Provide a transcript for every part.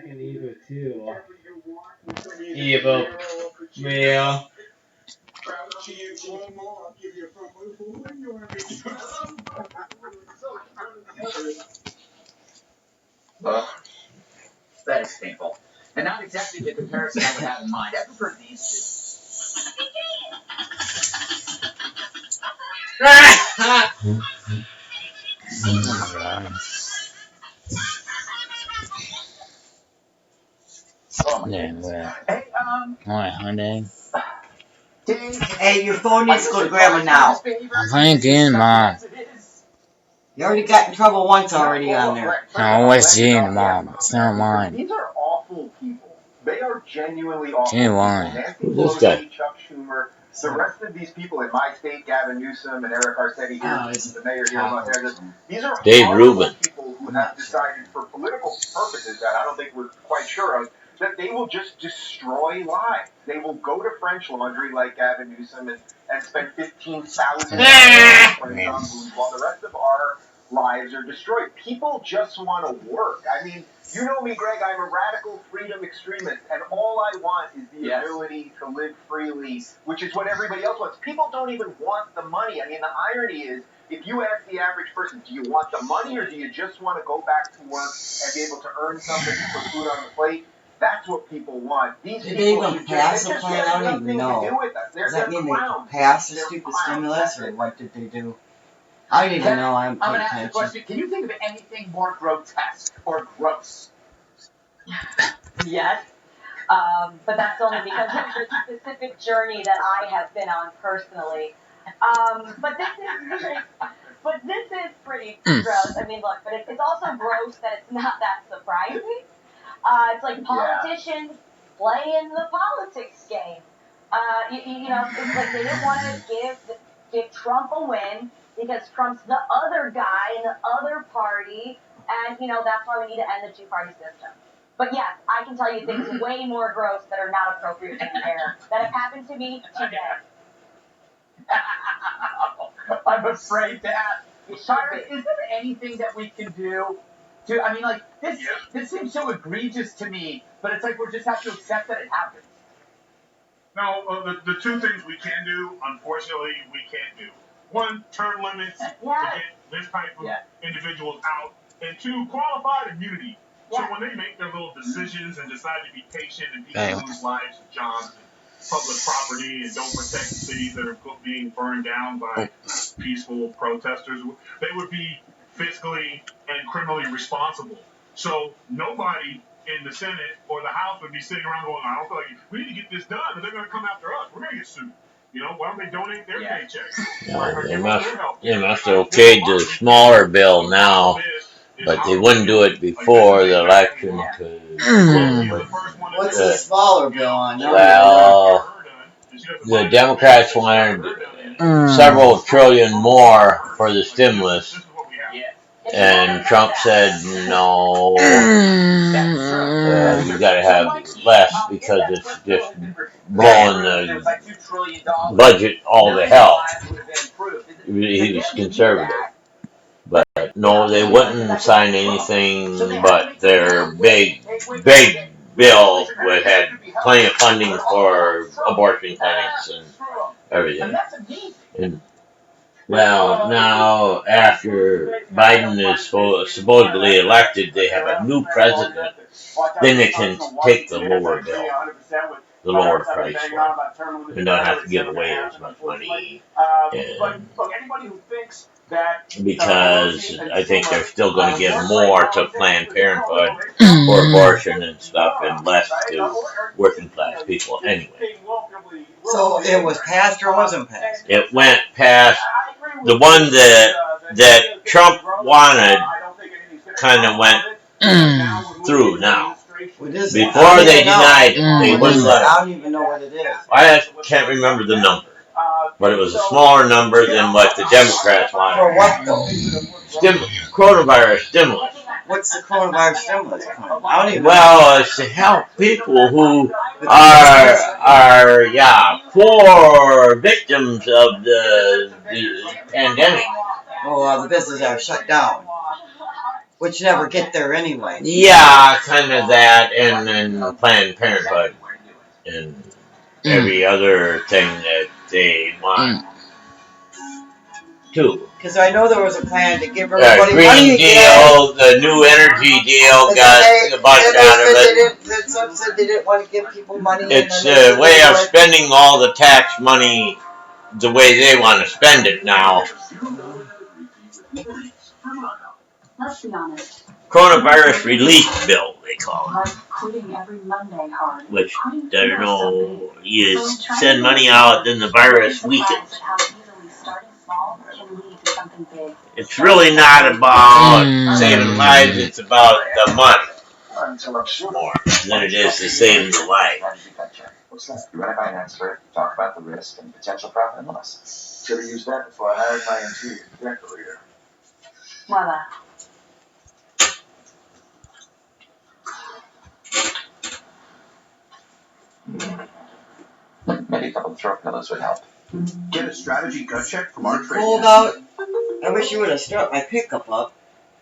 can evil too. Evil male. That is painful. And not exactly the comparison I would have in mind. I prefer these two. Hey, Why, honey? Hey, your phone needs to go to grandma now. I'm thinking, Mom. You already got in trouble once already on there. I always seen Mom. It's not mine. These are awful people. They are genuinely awful Gee, why? people. Who's this guy? Chuck Schumer, the rest of these people in my state, Gavin Newsom and Eric Garcetti here, the mayor here in Los Angeles, these are Dave horrible Rubin. people who have decided for political purposes that I don't think we're quite sure of, that they will just destroy lives. They will go to French Laundry like Gavin Newsom and spend $15,000 while the rest of our lives are destroyed. People just want to work. I mean, you know me, Greg, I'm a radical freedom extremist, and all I want is the ability to live freely, which is what everybody else wants. People don't even want the money. I mean, the irony is, if you ask the average person, do you want the money or do you just want to go back to work and be able to earn something to put food on the plate? That's what people want. These Did people they even pass the plan? I don't even know. Does that mean they passed the stupid stimulus, or what did they do? I don't even know. I'm going to ask you a question. Can you think of anything more grotesque or gross? Yes. But that's only because of the specific journey that I have been on personally. But this is pretty gross. I mean, look, but it's also gross that it's not that surprising. It's like politicians playing the politics game. You know, it's like they didn't want to give Trump a win because Trump's the other guy in the other party, and you know that's why we need to end the two-party system. But yes, I can tell you things way more gross that are not appropriate in the air that have happened to me today. I'm afraid that. Cyrus, is there anything that we can do to, I mean, like, this seems so egregious to me, but it's like we just have to accept that it happens. No, the two things we can do, unfortunately, we can't do. One, term limits to get this type of individuals out, and two, qualified immunity. So when they make their little decisions and decide to be patient and people lose lives and jobs and public property and don't protect cities that are being burned down by peaceful protesters, they would be fiscally and criminally responsible. So nobody in the Senate or the House would be sitting around going, I don't feel like we need to get this done or they're going to come after us. We're going to get sued. You know, why don't they donate their paychecks? They must have okayed the smaller bill now, but they wouldn't do it before the election. What's the smaller bill on? Well, the Democrats wanted several trillion more for the stimulus, and Trump said, no, you got to have less because it's just blowing the budget all to hell. He was conservative. But no, they wouldn't sign anything but their big bill would have plenty of funding for abortion clinics and everything. And well, now after Biden is supposedly elected, they have a new president. Then they can take the lower bill, the lower price one, and don't have to give away as much money. And because I think they're still going to give more to Planned Parenthood for abortion and stuff, and less to working class people anyway. So it was passed or wasn't passed? It went past. The one that Trump wanted kind of went through now. Before they denied it, they wouldn't let it. I don't even know what it is. I can't remember the number, but it was a smaller number than what the Democrats wanted. For what though? Coronavirus stimulus. What's the coronavirus stimulus? I don't even know. Well, it's to help people who are poor victims of the pandemic. Oh, the businesses are shut down. which never get there anyway. Yeah, kind of that, and then Planned Parenthood, and every other thing that they want too. Because I know there was a plan to give everybody Green money again. deal, the new energy deal got a bunch out of it. Some said they didn't want to give people money. It's a way of spending all the tax money the way they want to spend it now. Let's be honest. Coronavirus relief bill, they call it. Like quitting every Monday hard. Which, there's no, you send money out, then the virus weakens. It's really not about saving lives, it's about the money more than it is to save the life. What's that? You run it by an expert, talk about the risk and potential profit and loss. Should have used that before I hired my interior decorator. Voila. Maybe a couple of throat pillows would help. Get a strategy gut check from our trade. Cold out. I wish you would have struck my pickup up.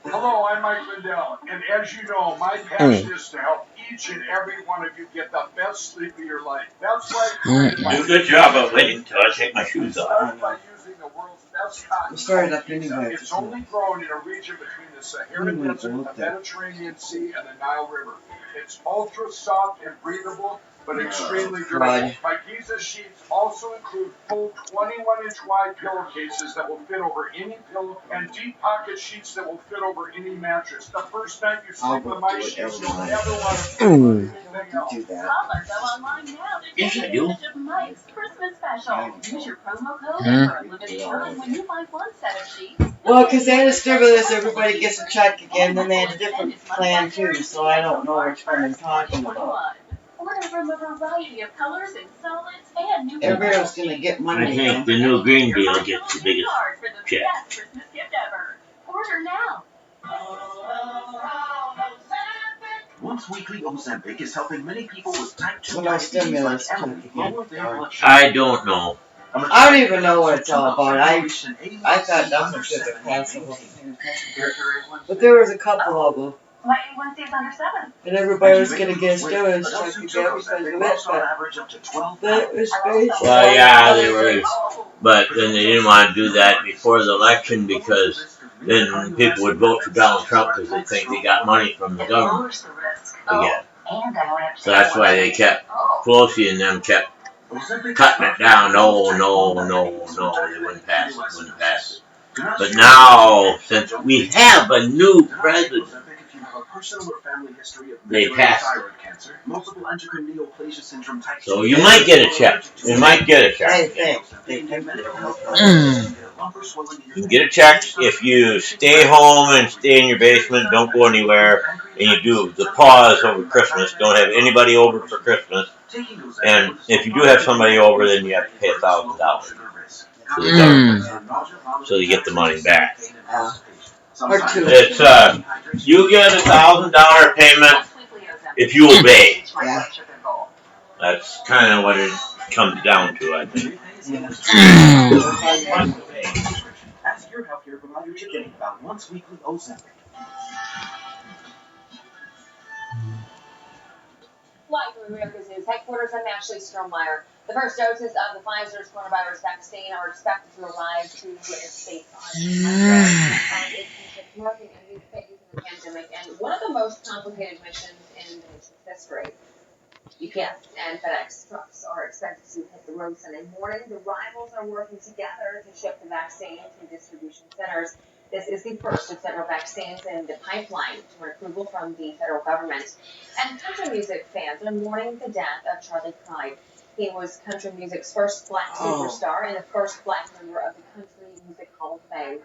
Hello, I'm Mike Lindell, and as you know, my passion is to help each and every one of you get the best sleep of your life. That's right. Do a good job of waiting until I take my shoes off. By using the world's best cotton. We started up anyway. It's only grown in a region between the Sahara Desert, the Mediterranean Sea, and the Nile River. It's ultra soft and breathable, but extremely durable. My Giza sheets also include full 21-inch wide pillowcases that will fit over any pillow and deep pocket sheets that will fit over any mattress. The first night you sleep with my sheets, you'll never want to sleep with anything else. Do that. Callers go online now to Yes, take I do. advantage of Mike's Christmas special. Use your promo code for a limited time when you buy one set of sheets. Well, because they had a stimulus, everybody gets a check again, then they had a different plan too, so I don't know which one I'm talking about. Order from a variety of colors and solids and new Everybody's going to get I money think again. the new Green Deal gets the biggest check. best Christmas gift ever. Order now. Once weekly Ozempic is helping many people with type 2 When our diabetes stimulus like check Emily again. lower their blood sugar. I don't know. I don't even know what it's all about. I thought nothing should have passable. But there was a couple of them. My A1C is under 7. And everybody was going to get a stimulus check again because of it, but that was based Well, yeah, they were, but then they didn't want to do that before the election because then people would vote for Donald Trump because they think they got money from the government again. So that's why they kept, Pelosi and them kept cutting it down. No, they wouldn't pass it. But now, since we have a new president, they passed it. So you might get a check. You might get a check. I think. You can get a check if you stay home and stay in your basement, don't go anywhere, and you do the pause over Christmas. Don't have anybody over for Christmas. And if you do have somebody over, then you have to pay $1,000 to the government, so you get the money back. Or two. It's you get $1,000 payment if you obey. Yeah. That's kind of what it comes down to, I think. Ask your healthcare provider today about once weekly Ozempic. Live from America's News headquarters, I'm Ashley Strohmeyer. The first doses of the Pfizer's coronavirus vaccine are expected to arrive to states on Monday. And it's marking a new phase in the pandemic and one of the most complicated missions in the nation's history. UPS and FedEx trucks are expected to hit the road Sunday morning. The rivals are working together to ship the vaccine to distribution centers. This is the first of several vaccines in the pipeline to approval from the federal government. And country music fans are mourning the death of Charlie Pride. He was country music's first black superstar and the first black member of the Country Music Hall of Fame.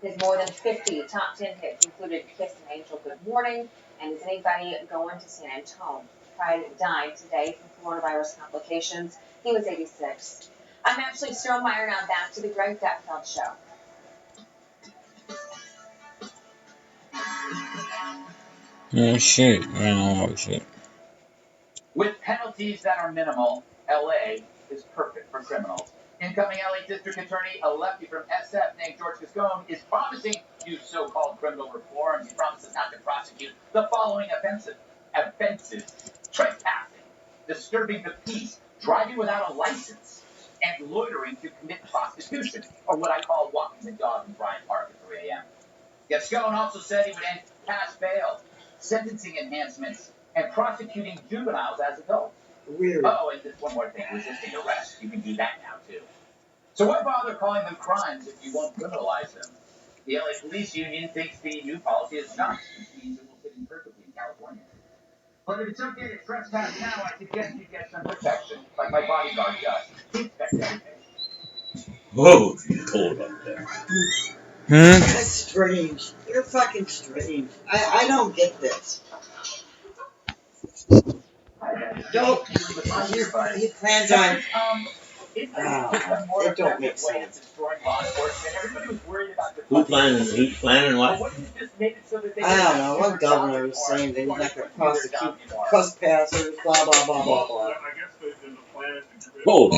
His more than 50 top 10 hits included Kiss an Angel, Good Morning, and Is Anybody Going to San Antonio? Pride died today from coronavirus complications. He was 86. I'm Ashley Strohmeyer. Now back to the Greg Gutfeld Show. Oh shit, oh shit. With penalties that are minimal, LA is perfect for criminals. Incoming LA District Attorney, a lefty from SF named George Gascon, is promising to do so-called criminal reforms. He promises not to prosecute the following offenses: trespassing, disturbing the peace, driving without a license, and loitering to commit prostitution, or what I call walking the dog in Bryant Park at 3 a.m. Gascon also said he would end cash bail, sentencing enhancements, and prosecuting juveniles as adults. Weird. Oh, and just one more thing, resisting arrest. You can do that now, too. So why bother calling them crimes if you won't criminalize them? The LA Police Union thinks the new policy is nuts, which means it will fit in perfectly in California. But if it's okay to trespass now, I suggest you get some protection, like my bodyguard does. He inspects everything. Whoa, you pulled up there. That's strange. You're fucking strange. I don't get this. Don't. He plans on. It don't make sense. Who's planning what? I don't know. One governor was saying that he's not going to prosecute trespassers, blah, blah, blah, blah, blah. I guess the plan is to Oh.